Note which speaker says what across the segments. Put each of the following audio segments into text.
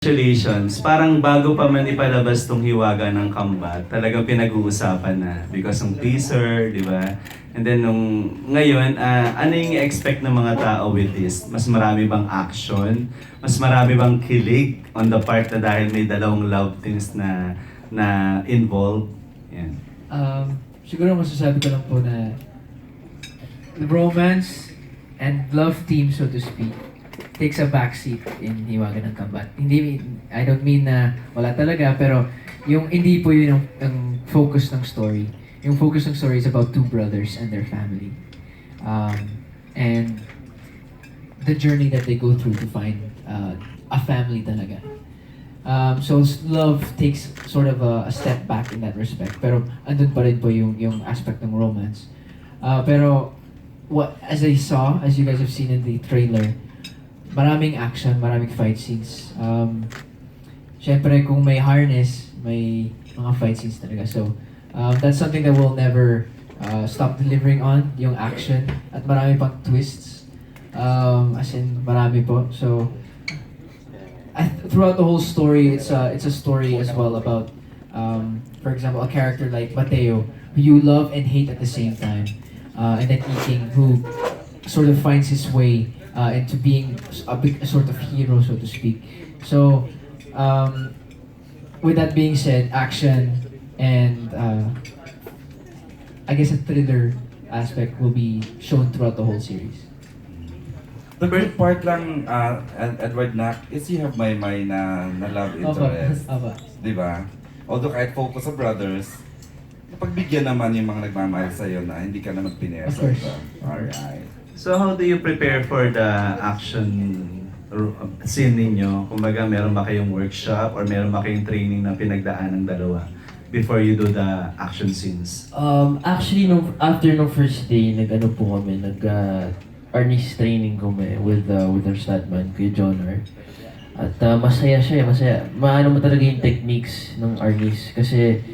Speaker 1: Congratulations. Parang bago pa man ipalabas tong Hiwaga ng Kambat, talagang pinag-uusapan na because ng teaser, di ba? And then ngayon, ano yung expect ng mga tao with this? Mas marami bang action? Mas marami bang kilig on the part na dahil may dalawang love teams na involved? Yan.
Speaker 2: Siguro masasabi ko lang po na romance and love team, so to speak, takes a backseat in Hiwaga ng Kambat. I don't mean na wala talaga, pero hindi po yun ang focus ng story. Yung focus ng story is about two brothers and their family. And the journey that they go through to find a family talaga. So love takes sort of a step back in that respect. Pero andun pa rin po yung aspect ng romance. Pero as you guys have seen in the trailer, maraming action, maraming fight scenes. Siyempre, kung may harness, may mga fight scenes talaga. So, that's something that we'll never stop delivering on, yung action. At marami pang twists. As in, marami po. So, throughout the whole story, it's a story as well about, for example, a character like Mateo, who you love and hate at the same time. And then Iking, who sort of finds his way into being a sort of hero, so to speak. So, with that being said, action and I guess a thriller aspect will be shown throughout the whole series.
Speaker 3: The good part lang, Edward, is you have Maymay na love interest. Di ba? Although kahit focus sa brothers, pagbigyan naman yung mga nagmamahal sa'yo na hindi ka naman pinesa.
Speaker 2: Of course.
Speaker 3: Alright.
Speaker 1: So how do you prepare for the action scene ninyo? Kumbaga, meron ba kayong workshop or meron ba kayong training na pinagdaan ng dalawa before you do the action scenes?
Speaker 4: Actually, after no first day, Arnis training kami with our statman, Kuya Jonar. At masaya siya, masaya. Maano mo talaga yung techniques ng Arnis. Kasi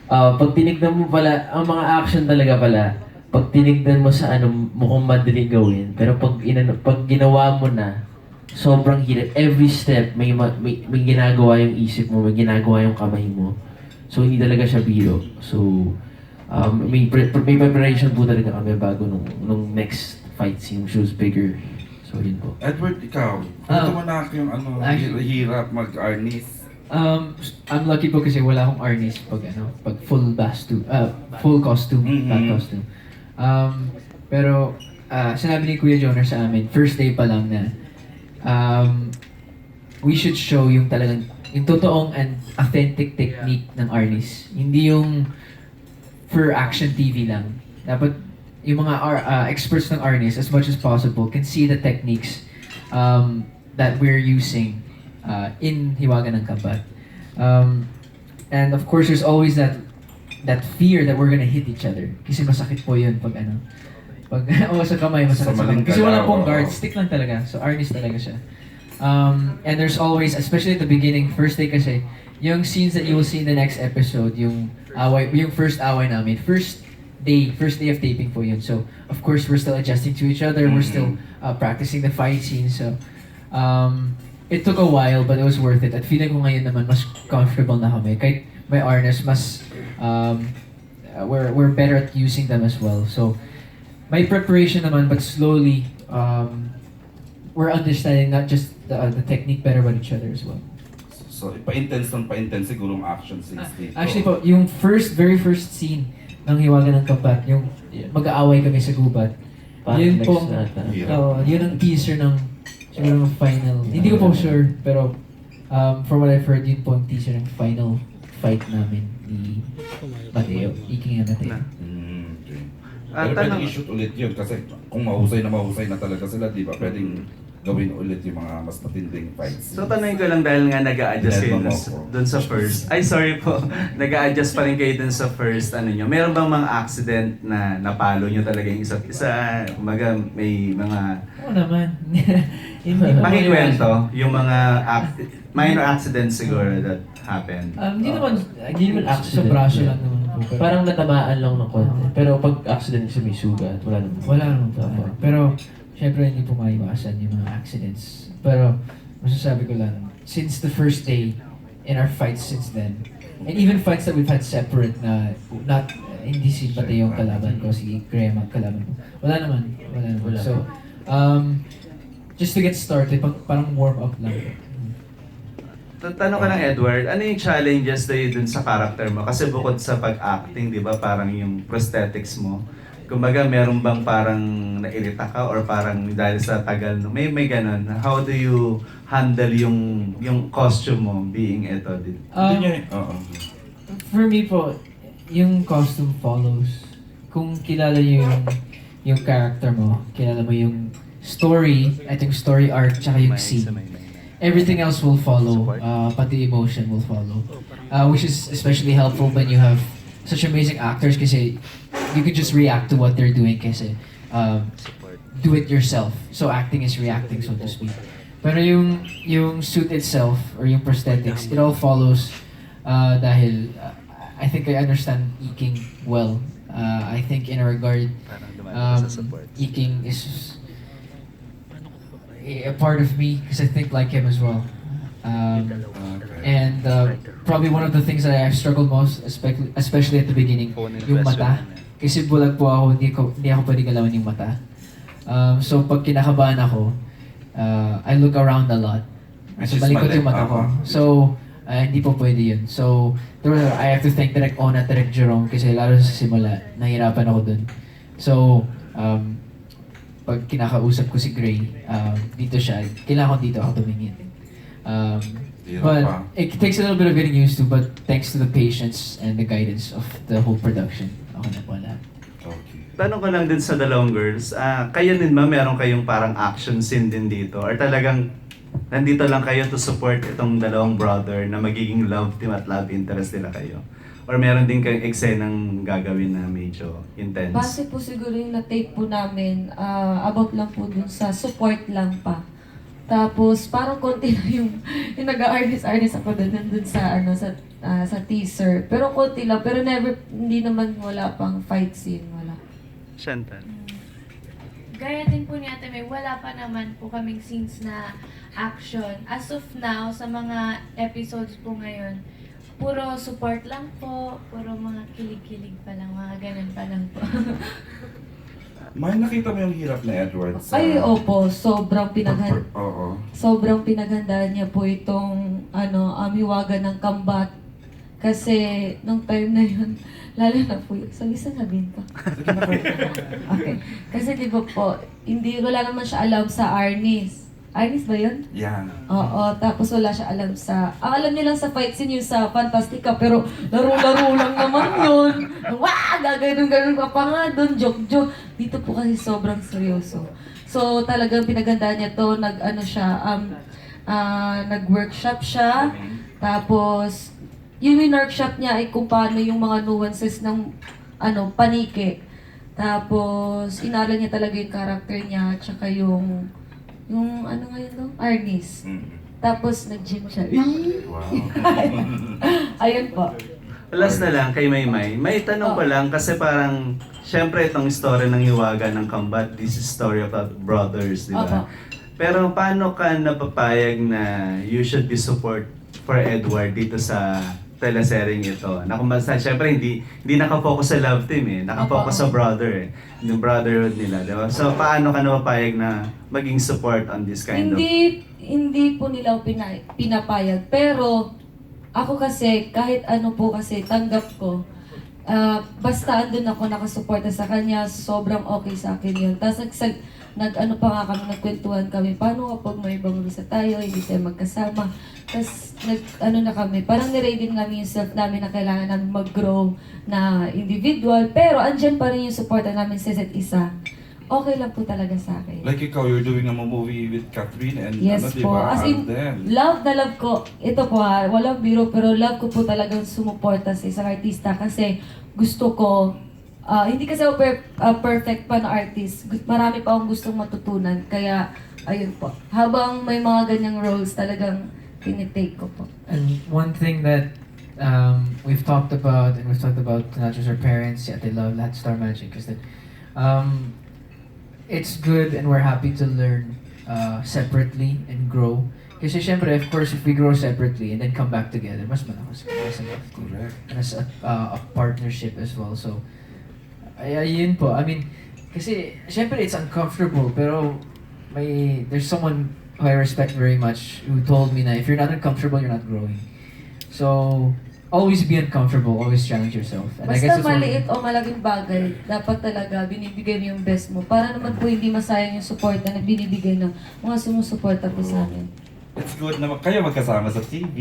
Speaker 4: pag tinignan mo pala, ang mga action talaga pala, pag tinignan mo sa mukhang madali gawin, pero pag ginawa mo na, sobrang hirap. Every step, may ginagawa yung isip mo, may ginagawa yung kamay mo. So, hindi talaga siya biro. So, may preparation po talaga kami bago nung next fight scene, which was bigger. So, yun po.
Speaker 3: Edward, ikaw, ito mo na yung hirap mag-arnis.
Speaker 2: I'm lucky po kasi wala akong arnis pag full costume, back costume. Pero sinabi ni Kuya Jonar sa amin, first day pa lang na we should show yung talagang yung totoong and authentic technique ng arnis. Hindi yung for action TV lang. Dapat yung mga experts ng arnis, as much as possible, can see the techniques that we're using in Hiwaga ng Kambat. And of course, there's always that fear that we're gonna hit each other. Kasi masakit po yun pag sa kamay, masakit sa kamay. Kasi wala pong guard, stick lang talaga. So arnis talaga siya. And there's always, especially at the beginning, first day kasi, yung scenes that you will see in the next episode, yung first away namin, first day of taping po yun. So, of course, we're still adjusting to each other. We're still practicing the fight scenes. So, it took a while, but it was worth it. At feeling ko ngayon naman, mas comfortable na kami. Kahit may harness, mas we're better at using them as well. So, may preparation naman, but slowly, we're understanding not just the technique better, but each other as well.
Speaker 3: So, pa-intense siguro ang action scenes dito.
Speaker 2: Actually po, yung very first scene ng Hiwaga ng Kambat, yung mag-aaway kami sa gubat. Yun po, yun ang teaser ng siguro final. Hindi ko po sure, pero from what I've heard, yun po ang teaser ng final fight namin ni Mateo. Iking na Mateo.
Speaker 3: Pero pwedeng i-shoot ulit yun kasi kung mahusay na talaga sila, di ba? Pwedeng gawin ulit yung mga mas matinding fights.
Speaker 1: So tanongin ko lang dahil nga nag-a-adjust kayo dun sa first. Ay, sorry po. Nag-a-adjust pa rin kayo dun sa first nyo. Meron bang mga accident na napalo nyo talaga yung isa't isa? Kumbaga may mga...
Speaker 2: Oo naman.
Speaker 1: Pakikwento yung mga minor accidents siguro that happened.
Speaker 2: Hindi naman accident. Sa braso lang naman po.
Speaker 4: Parang natamaan lang ng konti. Pero pag accident kasi may sugat, wala naman.
Speaker 2: Wala naman po. Pero, syempre hindi po maiwasan yung mga accidents. Pero, masasabi ko lang, since the first day in our fights since then. And even fights that we've had separate na not hindi si Pate yung kalaban ko, si Graham ang kalaban ko. Wala naman. So, just to get started, parang warm up lang.
Speaker 1: Tanong ka lang, Edward, ano yung challenges na yun dun sa character mo? Kasi bukod sa pag-acting, di ba, parang yung prosthetics mo. Kumbaga, meron bang parang nairita ka or parang dahil sa tagal, may ganun. How do you handle yung costume mo being ito?
Speaker 2: For me po, yung costume follows. Kung kilala niyo yung character mo, kilala mo yung story, I think story arc, tsaka yung scene. Everything else will follow, pati emotion will follow. Which is especially helpful when you have such amazing actors kasi you can just react to what they're doing kasi do it yourself. So acting is reacting, so to speak. Pero yung suit itself or yung prosthetics, it all follows dahil I think I understand Iking well. I think in a regard, Iking is a part of me because I think like him as well. And probably one of the things that I struggled most, especially at the beginning, yung mata. Kasi bulag po ako, hindi ako pwede galawan yung mata. So pag kinakabahan ako, I look around a lot. So malikot yung mata ko. So hindi po pwede yun. So I have to thank Direk Ona at Direk Jerome kasi lalo sa simula, nahirapan ako dun. So pag kinakausap ko si Gray, dito siya, kailangan ko dito ako tumingin. But it takes a little bit of getting used to, but thanks to the patience and the guidance of the whole production, ako na po lahat.
Speaker 1: Tanong ko lang din sa dalawang girls, kayo din ba meron kayong parang action scene din dito? Or talagang nandito lang kayo to support itong dalawang brother na magiging love team at love interest nila kayo? Or meron din kayong eksenang gagawin na medyo intense?
Speaker 5: Base po siguro yung na-tape po namin, about lang po dun sa support lang pa. Tapos parang konti na yung nag-artist ako dun sa sa teaser. Pero konti lang, pero hindi naman wala pang fight scene, wala.
Speaker 1: Chantal.
Speaker 6: Gaya din po ni Ate May, wala pa naman po kaming scenes na action. As of now, sa mga episodes po ngayon, puro support lang po, puro mga kilig-kilig pa lang, mga ganun pa lang po.
Speaker 3: May nakita mo yung hirap na Edward sa...
Speaker 5: Ay, opo, sobrang
Speaker 3: Oo.
Speaker 5: sobrang pinaghandaan niya po itong Hiwaga ng Kambat. Kasi nung time na yun, lalo na po yun. Sabihin ko. Okay. Kasi di ba po, wala naman siya alam sa Arnis. Arnis ba yun?
Speaker 3: Yeah.
Speaker 5: Oo, tapos wala siya alam sa... Ang alam niya lang sa fight scene yung sa Fantastica, pero laro-laro lang naman yun. Wah! Gagano'n ka pa nga doon, joke-joke. Dito po kasi sobrang seryoso. So talagang pinagandaan niya to, nag-workshop siya. Tapos, yung workshop niya ay kung paano yung mga nuances ng panike. Tapos, inaral niya talaga yung character niya, tsaka yung Arnis. Tapos, nag-gym siya.
Speaker 3: Wow.
Speaker 5: Ayun po.
Speaker 1: Last na lang kay Maymay. May tanong ko lang kasi parang, syempre itong story ng Hiwaga ng Kambat, this is story about brothers, di ba? Pero paano ka napapayag na you should be support for Edward dito sa teleseryeng ito? Na kung basta, syempre hindi nakafocus sa love team eh, nakafocus sa brother eh, yung brotherhood nila, di ba? So paano ka napapayag na maging support on this kind of...
Speaker 5: Hindi po nila ako pinapayag, pero ako kasi, kahit ano po kasi, tanggap ko. Basta andun ako nakasuporta sa kanya, sobrang okay sa akin yun. Tapos nagkwentuhan kami, paano kapag may ibang visa tayo, hindi tayo magkasama. Tapos na kami, parang niready namin yung self namin na kailangan namin mag-grow na individual, pero andyan pa rin yung suporta namin sa isa't isa. Okay lang po talaga sa akin.
Speaker 3: Like ikaw, you're doing a movie with Catherine and
Speaker 5: Yes po.
Speaker 3: diba?
Speaker 5: As in, love na love ko. Ito po walang biro, pero love ko po talagang sumuporta sa isang artista kasi gusto ko, hindi kasi ako perfect pa na artist. Marami pa akong gustong matutunan. Kaya, ayun po. Habang may mga ganyang roles, talagang tinitake ko po.
Speaker 2: And one thing that we've talked about, and we've talked about not just our parents, yet they love that Star Magic, is that it's good and we're happy to learn separately and grow. Kasi syempre, of course, if we grow separately and then come back together, mas malakas enough.
Speaker 3: Correct.
Speaker 2: As a partnership as well. So, yun po. I mean, kasi syempre it's uncomfortable, pero there's someone who I respect very much who told me na if you're not uncomfortable, you're not growing. So, always be uncomfortable, always challenge yourself. And I guess
Speaker 5: Basta
Speaker 2: that's one-
Speaker 5: maliit o malaking bagay, dapat talaga binibigay mo yung best mo. Para naman po hindi masayang yung support na binibigay ng mga sumusuporta po sa amin.
Speaker 3: It's good na kayo magkasama sa TV.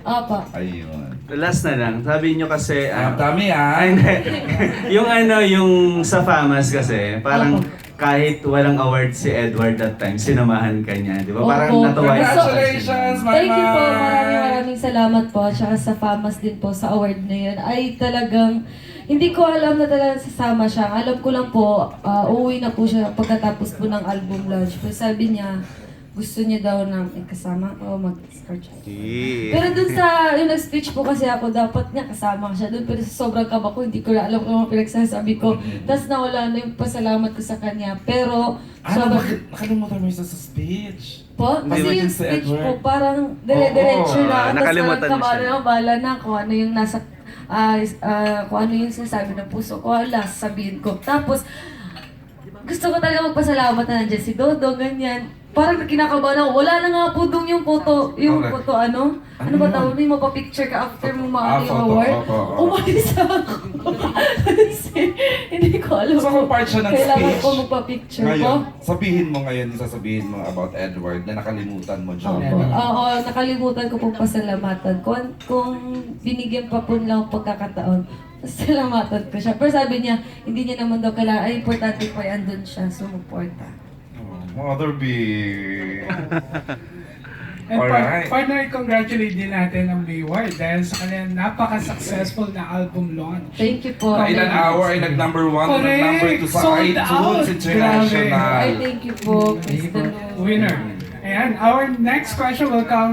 Speaker 5: Apa.
Speaker 3: Ayun.
Speaker 1: Last na lang, sabi nyo kasi...
Speaker 3: Dami
Speaker 1: Ay, hindi. yung sa Famas kasi, parang kahit walang award si Edward that time, sinamahan ka niya, di ba? Parang
Speaker 5: Opo.
Speaker 1: natuwa siya.
Speaker 3: Congratulations, Maymay!
Speaker 5: Thank you po. Maraming salamat po. Tsaka sa Famas din po sa award na yun. Ay talagang, hindi ko alam na talagang sasama siya. Alam ko lang po, uuwi na po siya pagkatapos po ng album launch. Pero sabi niya, gusto niya daw na kasama ko mag-start siya. Pero dun sa, yung nag-speech po kasi ako, dapat niya kasama siya dun. Pero sa sobrang kaba ko, hindi ko na alam kung ano pinagsasabi ko. Tapos nawala na yung pasalamat ko sa kanya. Pero, sobrang...
Speaker 3: Nakalimutan mo isa sa speech.
Speaker 5: Po?
Speaker 3: Hindi
Speaker 5: Kasi
Speaker 3: mo
Speaker 5: yung
Speaker 3: yun si
Speaker 5: speech
Speaker 3: Edward.
Speaker 5: po, parang dire-diretso na. Tapos
Speaker 1: nakalimutan
Speaker 5: parang
Speaker 1: mo siya.
Speaker 5: kabala na, bala na kung ano yung nasa, kung ano yung sinasabi ng puso ko, last sabihin ko. Tapos, gusto ko talaga magpasalamat na nandiyan si Dodo, ganyan. Parang kinakabahan ako. Wala na nga po doon yung photo,
Speaker 3: Okay.
Speaker 5: ano? Ano ba tawag? Yung mapapicture ka after mo maano yung
Speaker 3: photo,
Speaker 5: award?
Speaker 3: opo.
Speaker 5: Umalis ako. Kasi hindi ko alam
Speaker 3: So, kung part siya ng
Speaker 5: kailangan
Speaker 3: speech,
Speaker 5: ko magpa-picture ko.
Speaker 3: ngayon, sasabihin mo about Edward na nakalimutan mo, John.
Speaker 5: Opo. Oo, nakalimutan ko pong pasalamatan. Kung binigyan pa po lang ang pagkakataon, pasalamatan ko siya. Pero sabi niya, hindi niya naman daw kailangan, ay importante po ay andun siya, sumuporta.
Speaker 3: Mother B.
Speaker 7: And
Speaker 3: Alright.
Speaker 7: partner, congratulate din natin ang Maymay dahil sa kanyang napaka-successful na album launch.
Speaker 5: Thank you po.
Speaker 3: Na ilang hour ay nag-number 1 o
Speaker 7: Correct.
Speaker 3: nag-number 2 sa
Speaker 7: Sold
Speaker 3: iTunes
Speaker 7: out.
Speaker 3: International.
Speaker 5: Ay, thank you po.
Speaker 2: Thank you po.
Speaker 5: Mr. Lou.
Speaker 7: Winner. Ayan, our next question will come